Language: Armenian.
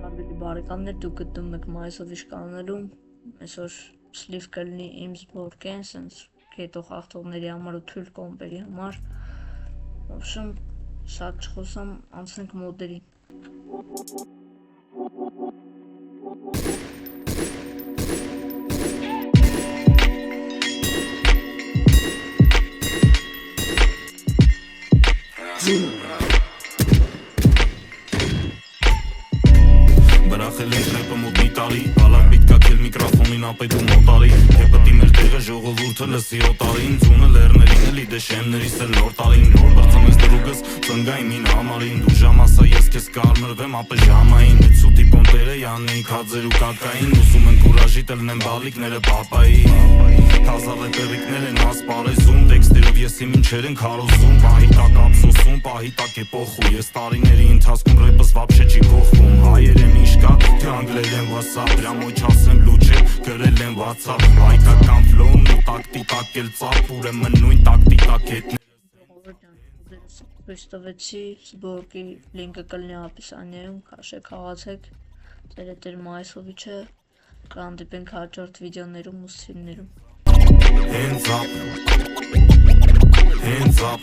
Հարգելի բարեկամներ, դուք գտնում եք Մայիսովիչ կանալում, այսօր սլիվ կլինի իմ զբորկեն, սենց կետող աղթողների համար ու թույլ կոմպերի համար, ոբշմ, շատ չխոսամ, անցնենք մոդերին։ Բրախել ենք ռեպը մոտ մի տարի, բալակ բիտկակել միկրոֆոնին ապետում մոտարի, հեպտի մեր տեղը ժողովուրդը լսի օտարին, ձունը լերներին էլի դե շեմներիս էլ նոր տարին, նոր բրծում ես դրուգս, ծնգային մին համարին, դու ժամասա ես կեզ կարմրվեմ ապե ժամային, այդ սուտի պոնտերը յանեին կածեր ու կակային, ուսում են կուրաժի տելնեն բալիկները պապայի, թազա ռեպերիկներ են ասպարեզում, տեքստերով եսի մինչեր են քարոզում, պահի տակ ապսոսում, պահի տակ է պոխու, ես տարիների ընթացքում ռեպս վապշե չի փոխվում, հայեր են իշկա, դրանգլել են WhatsApp, դրամոյ չասեմ լուչ է, գրել են WhatsApp, հայկական ֆլոուն ու տակտիտակ էլ ծապ, ուրեմն նույն տակտիտակ հետներ Ցույց տվեցի, զբորկի լինկը կլինի ապիսանիայում, քաշեք, խաղացեք, ձեր հետ էր Մայիսովիչը, կհանդիպենք հաջորդ վիդեոներում ու սթրիմներում։ Hands up, hands up